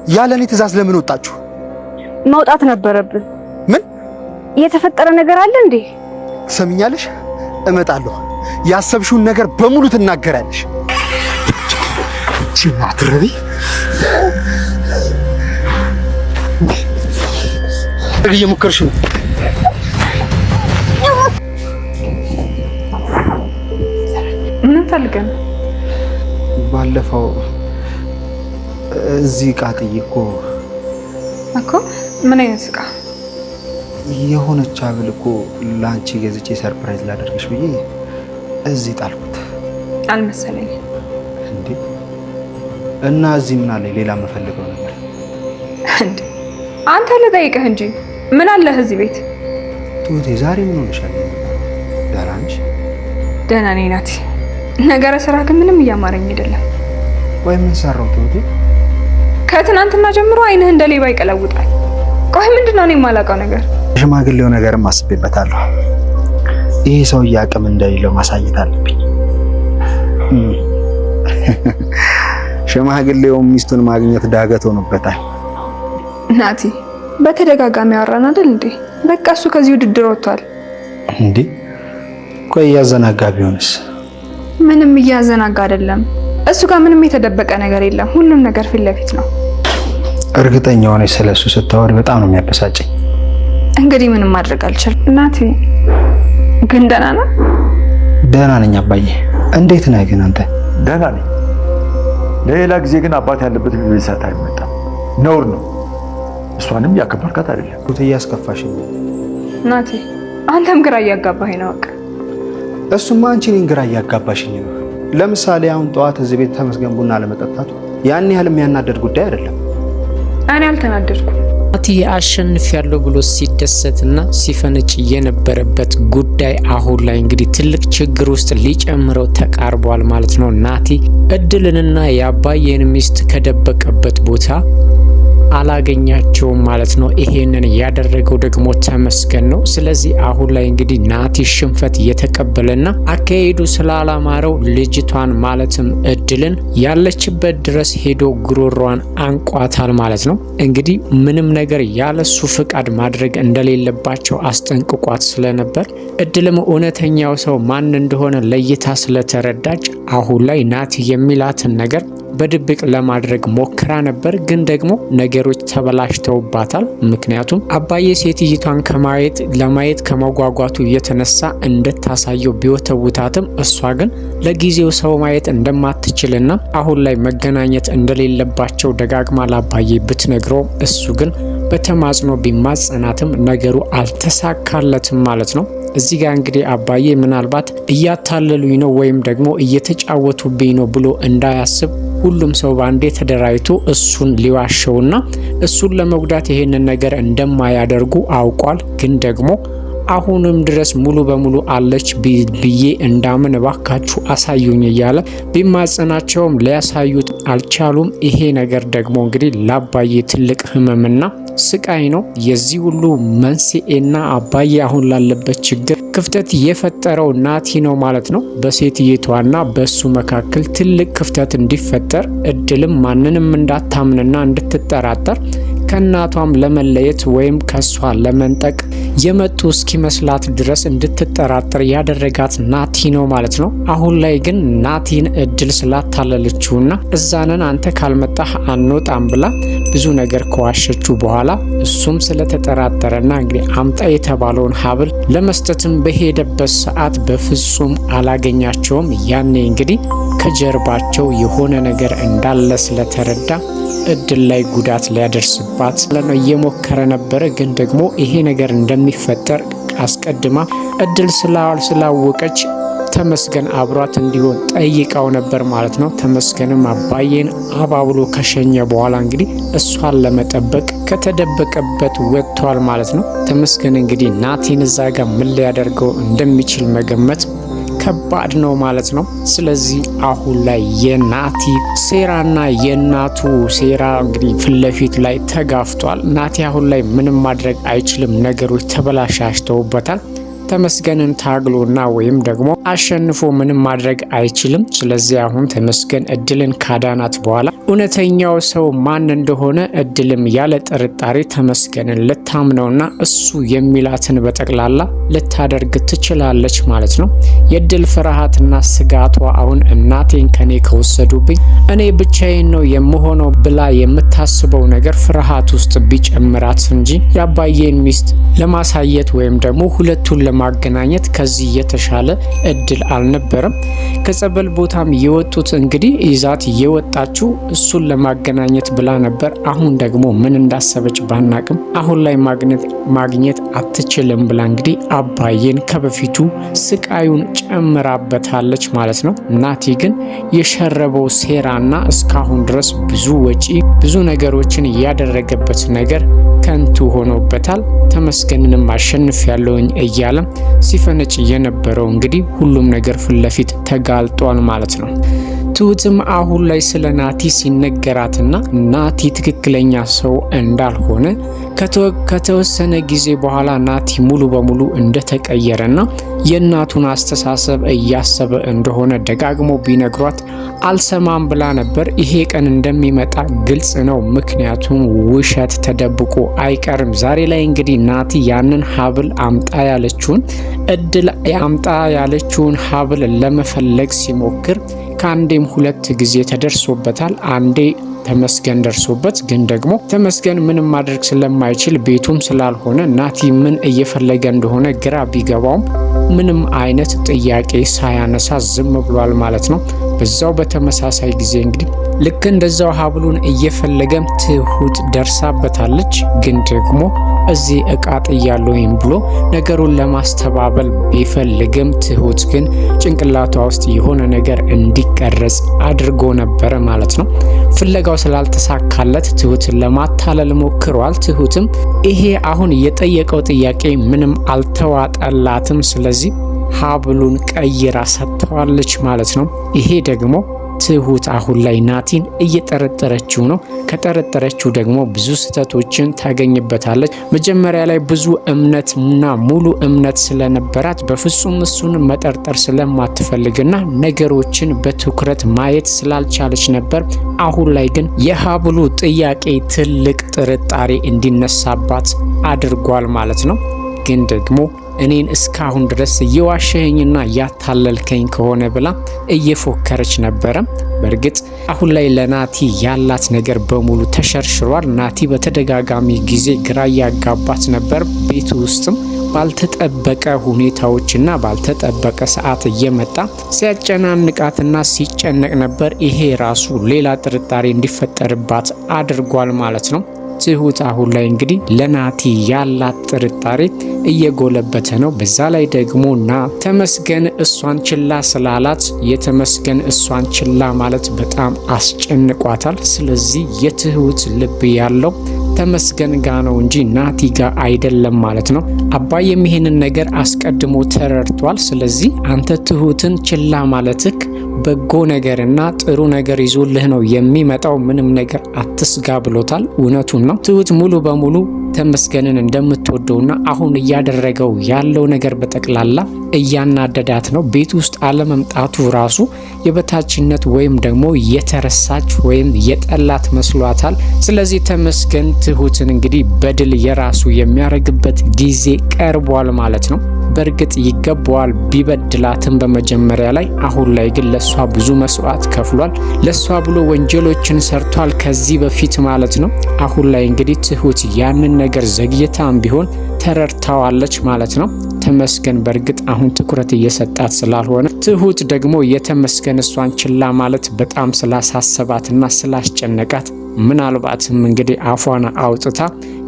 ያለኔ ትእዛዝ ለምን ወጣችሁ? መውጣት ነበረብን። ምን የተፈጠረ ነገር አለ እንዴ? ትሰሚኛለሽ? እመጣለሁ። ያሰብሽውን ነገር በሙሉ ትናገራለሽ። ማትረቢ እየሞከርሽ ነው። ምን ፈልገን? ባለፈው እዚህ ዕቃ ጥዬ እኮ ምን አይነት ዕቃ? የሆነች ሀብል እኮ ለአንቺ ገዝቼ ሰርፕራይዝ ላደርግሽ ብዬ እዚህ ጣልኩት። አልመሰለኝም። እንዴ? እና እዚህ ምን አለ? ሌላ የምፈልገው ነገር እንዴ? አንተ ልጠይቅህ እንጂ ምን አለህ እዚህ ቤት? ትሁቴ ዛሬ ምን ሆነሻል? ደህና ነሽ? ደህና ነኝ ናቲ። ነገረ ስራ ግን ምንም እያማረኝ አይደለም። ቆይ ምን ሰራው ትሁቴ? ከትናንትና ጀምሮ አይንህ እንደ ሌባ ይቀለውጣል። ቆይ ምንድነው እኔ የማላውቀው ነገር? ሽማግሌው ነገርም አስቤበታለሁ። ይሄ ሰውዬ አቅም እንደሌለው ማሳየት አለብኝ። ሽማግሌው ሚስቱን ማግኘት ዳገት ሆኖበታል። ናቲ በተደጋጋሚ ያወራን አይደል እንዴ? በቃ እሱ ከዚህ ውድድር ወጥቷል። እንዴ? ቆይ እያዘናጋ ቢሆንስ? ምንም እያዘናጋ አይደለም። እሱ ጋር ምንም የተደበቀ ነገር የለም። ሁሉም ነገር ፊት ለፊት ነው። እርግጠኛ ሆነሽ ስለሱ ስታወሪ በጣም ነው የሚያበሳጨኝ። እንግዲህ ምንም ማድረግ አልችልም። ናቲ ግን ደህና ነህ? ደህና ነኝ አባዬ። እንዴት ነህ ግን አንተ? ደህና ነኝ። ለሌላ ጊዜ ግን አባት ያለበት ቤት ሰዓት አይመጣም። ነውር ነው። እሷንም ያከበርካት አይደለም። ቱት እያስከፋሽኝ ናቲ። አንተም ግራ እያጋባኸኝ ነው። በቃ እሱማ አንቺ እኔን ግራ እያጋባሽኝ ነው። ለምሳሌ አሁን ጠዋት እዚህ ቤት ተመስገን ቡና ለመጠጣቱ ያን ያህል የሚያናደድ ጉዳይ አይደለም። እኔ አልተናደድኩም። ናቲ አሸንፍ ያለው ብሎ ሲደሰትና ሲፈነጭ የነበረበት ጉዳይ አሁን ላይ እንግዲህ ትልቅ ችግር ውስጥ ሊጨምረው ተቃርቧል ማለት ነው። ናቲ እድልንና የአባዬን ሚስት ከደበቀበት ቦታ አላገኛቸውም ማለት ነው። ይሄንን ያደረገው ደግሞ ተመስገን ነው። ስለዚህ አሁን ላይ እንግዲህ ናቲ ሽንፈት እየተቀበለና አካሄዱ ስላላማረው ልጅቷን ማለትም እድልን ያለችበት ድረስ ሄዶ ጉሮሯን አንቋታል ማለት ነው። እንግዲህ ምንም ነገር ያለሱ ፍቃድ ማድረግ እንደሌለባቸው አስጠንቅቋት ስለነበር እድልም እውነተኛው ሰው ማን እንደሆነ ለይታ ስለተረዳች አሁን ላይ ናቲ የሚላትን ነገር በድብቅ ለማድረግ ሞክራ ነበር። ግን ደግሞ ነገሮች ተበላሽተውባታል። ምክንያቱም አባዬ ሴትይቷን ለማየት ከመጓጓቱ የተነሳ እንድታሳየው ቢወተውታትም እሷ ግን ለጊዜው ሰው ማየት እንደማትችልና አሁን ላይ መገናኘት እንደሌለባቸው ደጋግማ ለአባዬ ብትነግረውም እሱ ግን በተማጽኖ ቢማጸናትም ነገሩ አልተሳካለትም ማለት ነው። እዚህ ጋር እንግዲህ አባዬ ምናልባት እያታለሉኝ ነው ወይም ደግሞ እየተጫወቱብኝ ነው ብሎ እንዳያስብ ሁሉም ሰው ባንዴ ተደራጅቶ እሱን ሊዋሸውና እሱን ለመጉዳት ይሄንን ነገር እንደማያደርጉ አውቋል። ግን ደግሞ አሁንም ድረስ ሙሉ በሙሉ አለች ብዬ እንዳምን እባካችሁ አሳዩኝ እያለ ቢማጸናቸውም ሊያሳዩት አልቻሉም። ይሄ ነገር ደግሞ እንግዲህ ለአባዬ ትልቅ ህመምና ስቃይ ነው። የዚህ ሁሉ መንስኤና አባዬ አሁን ላለበት ችግር ክፍተት የፈጠረው ናቲ ነው ማለት ነው። በሴትየቷና በሱ መካከል ትልቅ ክፍተት እንዲፈጠር እድልም ማንንም እንዳታምንና እንድትጠራጠር ከእናቷም ለመለየት ወይም ከሷ ለመንጠቅ የመጡ እስኪመስላት ድረስ እንድትጠራጠር ያደረጋት ናቲ ነው ማለት ነው። አሁን ላይ ግን ናቲን እድል ስላታለለችውና እዛነን አንተ ካልመጣህ አንወጣም ብላ ብዙ ነገር ከዋሸችው በኋላ እሱም ስለተጠራጠረና እንግዲህ አምጣ የተባለውን ሀብል ለመስጠትም በሄደበት ሰዓት በፍጹም አላገኛቸውም። ያኔ እንግዲህ ከጀርባቸው የሆነ ነገር እንዳለ ስለተረዳ እድል ላይ ጉዳት ሊያደርስባት ስለነው እየሞከረ ነበረ። ግን ደግሞ ይሄ ነገር እንደሚፈጠር አስቀድማ እድል ስላወቀች ተመስገን አብሯት እንዲሆን ጠይቃው ነበር ማለት ነው። ተመስገንም አባዬን አባብሎ ከሸኘ በኋላ እንግዲህ እሷን ለመጠበቅ ከተደበቀበት ወጥቷል ማለት ነው። ተመስገን እንግዲህ ናቲን እዛ ጋር ምን ሊያደርገው እንደሚችል መገመት ከባድ ነው ማለት ነው። ስለዚህ አሁን ላይ የናቲ ሴራና የናቱ ሴራ እንግዲህ ፊት ለፊት ላይ ተጋፍቷል። ናቲ አሁን ላይ ምንም ማድረግ አይችልም። ነገሮች ተበላሻሽተውበታል። ተመስገንን ታግሎና ወይም ደግሞ አሸንፎ ምንም ማድረግ አይችልም። ስለዚህ አሁን ተመስገን እድልን ካዳናት በኋላ እውነተኛው ሰው ማን እንደሆነ እድልም ያለ ጥርጣሬ ተመስገንን ልታምነውና እሱ የሚላትን በጠቅላላ ልታደርግ ትችላለች ማለት ነው። የእድል ፍርሃትና ስጋቷ አሁን እናቴን ከኔ ከወሰዱብኝ እኔ ብቻዬን ነው የምሆነው ብላ የምታስበው ነገር ፍርሃት ውስጥ ቢጨምራት እንጂ የአባዬን ሚስት ለማሳየት ወይም ደግሞ ሁለቱን ለማገናኘት ከዚህ የተሻለ እድል አልነበረም። ከጸበል ቦታም የወጡት እንግዲህ ይዛት የወጣችው እሱን ለማገናኘት ብላ ነበር። አሁን ደግሞ ምን እንዳሰበች ባናቅም አሁን ላይ ማግኘት አትችልም ብላ እንግዲህ አባዬን ከበፊቱ ስቃዩን ጨምራበታለች ማለት ነው። ናቲ ግን የሸረበው ሴራና እስካሁን ድረስ ብዙ ወጪ ብዙ ነገሮችን ያደረገበት ነገር ከንቱ ሆኖበታል። ተመስገንንም አሸንፍ ያለውኝ እያለም ሲፈነጭ የነበረው እንግዲህ ሁሉም ነገር ፊት ለፊት ተጋልጧል ማለት ነው። ትሁትም አሁን ላይ ስለ ናቲ ሲነገራትና ናቲ ትክክለኛ ሰው እንዳልሆነ ከተወሰነ ጊዜ በኋላ ናቲ ሙሉ በሙሉ እንደተቀየረና የእናቱን አስተሳሰብ እያሰበ እንደሆነ ደጋግሞ ቢነግሯት አልሰማም ብላ ነበር። ይሄ ቀን እንደሚመጣ ግልጽ ነው፣ ምክንያቱም ውሸት ተደብቆ አይቀርም። ዛሬ ላይ እንግዲህ ናቲ ያንን ሀብል አምጣ ያለችውን እድል አምጣ ያለችውን ሀብል ለመፈለግ ሲሞክር ከአንዴም ሁለት ጊዜ ተደርሶበታል። አንዴ ተመስገን ደርሶበት ግን ደግሞ ተመስገን ምንም ማድረግ ስለማይችል ቤቱም ስላልሆነ ናቲ ምን እየፈለገ እንደሆነ ግራ ቢገባውም ምንም አይነት ጥያቄ ሳያነሳ ዝም ብሏል ማለት ነው። በዛው በተመሳሳይ ጊዜ እንግዲህ ልክ እንደዛው ሀብሉን እየፈለገ ትሁት ደርሳበታለች። ግን ደግሞ እዚህ እቃ ጥያለሁኝ ብሎ ነገሩን ለማስተባበል ቢፈልግም ትሁት ግን ጭንቅላቷ ውስጥ የሆነ ነገር እንዲቀረጽ አድርጎ ነበረ ማለት ነው። ፍለጋው ስላልተሳካለት ትሁትን ለማታለል ሞክሯል። ትሁትም ይሄ አሁን የጠየቀው ጥያቄ ምንም አልተዋጠላትም። ስለዚህ ሀብሉን ቀይራ ሰጥተዋለች ማለት ነው። ይሄ ደግሞ ትሁት አሁን ላይ ናቲን እየጠረጠረችው ነው። ከጠረጠረችው ደግሞ ብዙ ስህተቶችን ታገኝበታለች። መጀመሪያ ላይ ብዙ እምነትና ሙሉ እምነት ስለነበራት በፍጹም እሱን መጠርጠር ስለማትፈልግና ነገሮችን በትኩረት ማየት ስላልቻለች ነበር። አሁን ላይ ግን የሀብሉ ጥያቄ ትልቅ ጥርጣሬ እንዲነሳባት አድርጓል ማለት ነው። ግን ደግሞ እኔን እስካሁን ድረስ እየዋሸኸኝና ያታለልከኝ ከሆነ ብላ እየፎከረች ነበረ። በእርግጥ አሁን ላይ ለናቲ ያላት ነገር በሙሉ ተሸርሽሯል። ናቲ በተደጋጋሚ ጊዜ ግራ ያጋባት ነበር። ቤቱ ውስጥም ባልተጠበቀ ሁኔታዎችና ባልተጠበቀ ሰዓት እየመጣ ሲያጨናንቃትና ሲጨነቅ ነበር። ይሄ ራሱ ሌላ ጥርጣሬ እንዲፈጠርባት አድርጓል ማለት ነው። ትሁት አሁን ላይ እንግዲህ ለናቲ ያላት ጥርጣሬ እየጎለበተ ነው። በዛ ላይ ደግሞ ተመስገን እሷን ችላ ስላላት የተመስገን እሷን ችላ ማለት በጣም አስጨንቋታል። ስለዚህ የትሁት ልብ ያለው ተመስገን ጋ ነው እንጂ ናቲ ጋ አይደለም ማለት ነው። አባዬም ይሄንን ነገር አስቀድሞ ተረድቷል። ስለዚህ አንተ ትሁትን ችላ ማለትክ በጎ ነገርና ጥሩ ነገር ይዞልህ ነው የሚመጣው፣ ምንም ነገር አትስጋ ብሎታል። እውነቱን ነው። ትሁት ሙሉ በሙሉ ተመስገንን እንደምትወደውና አሁን እያደረገው ያለው ነገር በጠቅላላ እያናደዳት ነው። ቤት ውስጥ አለመምጣቱ ራሱ የበታችነት ወይም ደግሞ የተረሳች ወይም የጠላት መስሏታል። ስለዚህ ተመስገን ትሁትን እንግዲህ በድል የራሱ የሚያደርግበት ጊዜ ቀርቧል ማለት ነው። በእርግጥ ይገባዋል ቢበድላትም በመጀመሪያ ላይ። አሁን ላይ ግን ለሷ ብዙ መስዋዕት ከፍሏል። ለሷ ብሎ ወንጀሎችን ሰርቷል ከዚህ በፊት ማለት ነው። አሁን ላይ እንግዲህ ትሁት ያንን ነገር ዘግይታም ቢሆን ተረድታዋለች ማለት ነው። ተመስገን በእርግጥ አሁን ትኩረት እየሰጣት ስላልሆነ፣ ትሁት ደግሞ የተመስገን እሷን ችላ ማለት በጣም ስላሳሰባትና ስላስጨነቃት ምናልባትም እንግዲህ አፏን አውጥታ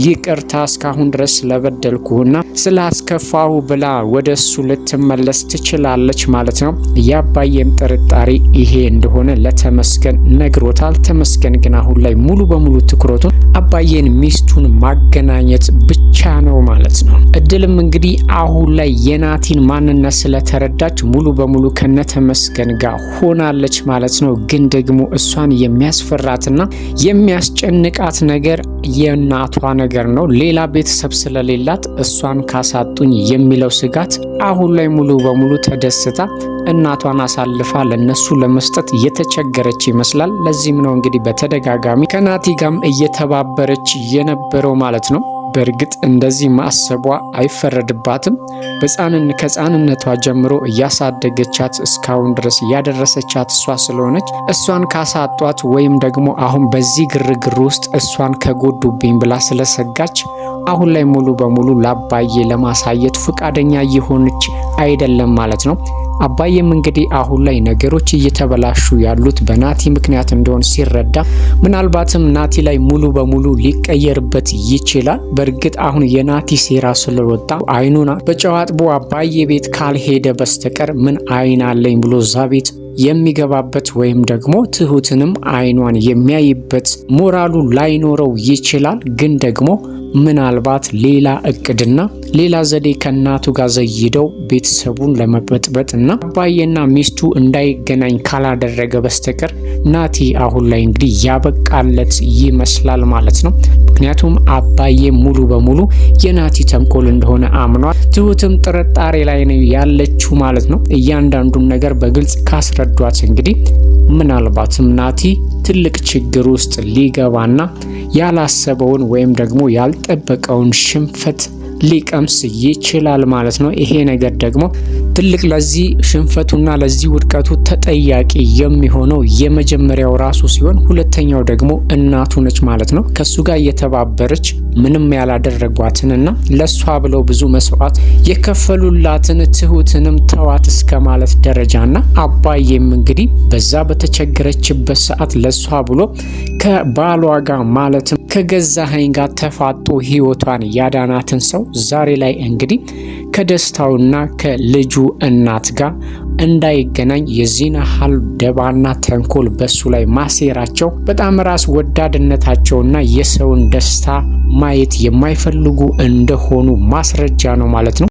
ይቅርታ እስካሁን ድረስ ስለበደልኩና ስላስከፋሁ ብላ ወደሱ ልትመለስ ትችላለች ማለት ነው። የአባዬም ጥርጣሬ ይሄ እንደሆነ ለተመስገን ነግሮታል። ተመስገን ግን አሁን ላይ ሙሉ በሙሉ ትኩረቱን አባዬን ሚስቱን ማገናኘት ብቻ ነው ማለት ነው። እድልም እንግዲህ አሁን ላይ የናቲን ማንነት ስለተረዳች ሙሉ በሙሉ ከነተመስገን ጋር ሆናለች ማለት ነው። ግን ደግሞ እሷን የሚያስፈራትና የሚያስጨንቃት ነገር የእናቷ ነገር ነው። ሌላ ቤተሰብ ስለሌላት እሷን ካሳጡኝ የሚለው ስጋት አሁን ላይ ሙሉ በሙሉ ተደስታ እናቷን አሳልፋ ለነሱ ለመስጠት እየተቸገረች ይመስላል። ለዚህም ነው እንግዲህ በተደጋጋሚ ከናቲ ጋርም እየተባበረች የነበረው ማለት ነው። በእርግጥ እንደዚህ ማሰቧ አይፈረድባትም። ከሕፃንነቷ ጀምሮ እያሳደገቻት እስካሁን ድረስ እያደረሰቻት እሷ ስለሆነች እሷን ካሳጧት ወይም ደግሞ አሁን በዚህ ግርግር ውስጥ እሷን ከጎዱብኝ ብላ ስለሰጋች አሁን ላይ ሙሉ በሙሉ ለአባዬ ለማሳየት ፈቃደኛ እየሆነች አይደለም ማለት ነው። አባዬም እንግዲህ አሁን ላይ ነገሮች እየተበላሹ ያሉት በናቲ ምክንያት እንደሆነ ሲረዳ ምናልባትም ናቲ ላይ ሙሉ በሙሉ ሊቀየርበት ይችላል። በእርግጥ አሁን የናቲ ሴራ ስለወጣ አይኑን በጨው አጥቦ አባዬ ቤት ካልሄደ በስተቀር ምን አይን አለኝ ብሎ እዛ ቤት የሚገባበት ወይም ደግሞ ትሁትንም አይኗን የሚያይበት ሞራሉ ላይኖረው ይችላል። ግን ደግሞ ምናልባት ሌላ እቅድና ሌላ ዘዴ ከእናቱ ጋር ዘይደው ቤተሰቡን ለመበጥበጥ እና አባዬና ሚስቱ እንዳይገናኝ ካላደረገ በስተቀር ናቲ አሁን ላይ እንግዲህ ያበቃለት ይመስላል ማለት ነው። ምክንያቱም አባዬ ሙሉ በሙሉ የናቲ ተንኮል እንደሆነ አምኗል። ትሁትም ጥርጣሬ ላይ ነው ያለችው ማለት ነው። እያንዳንዱን ነገር በግልጽ ካስረዷት እንግዲህ ምናልባትም ናቲ ትልቅ ችግር ውስጥ ሊገባና ያላሰበውን ወይም ደግሞ ያልጠበቀውን ሽንፈት ሊቀምስ ይችላል ማለት ነው። ይሄ ነገር ደግሞ ትልቅ ለዚህ ሽንፈቱና ለዚህ ውድቀቱ ተጠያቂ የሚሆነው የመጀመሪያው ራሱ ሲሆን ሁለተኛው ደግሞ እናቱ ነች ማለት ነው። ከሱ ጋር እየተባበረች ምንም ያላደረጓትንና ለሷ ብለው ብዙ መስዋዕት የከፈሉላትን ትሁትንም ተዋት እስከ ማለት ደረጃና አባዬም እንግዲህ በዛ በተቸገረችበት ሰዓት ለሷ ብሎ ከባሏ ጋር ማለትም ከገዛኸኝ ጋር ተፋጦ ህይወቷን ያዳናትን ሰው ዛሬ ላይ እንግዲህ ከደስታውና ከልጁ እናት ጋር እንዳይገናኝ የዚህን ያህል ደባና ተንኮል በሱ ላይ ማሴራቸው በጣም ራስ ወዳድነታቸውና የሰውን ደስታ ማየት የማይፈልጉ እንደሆኑ ማስረጃ ነው ማለት ነው።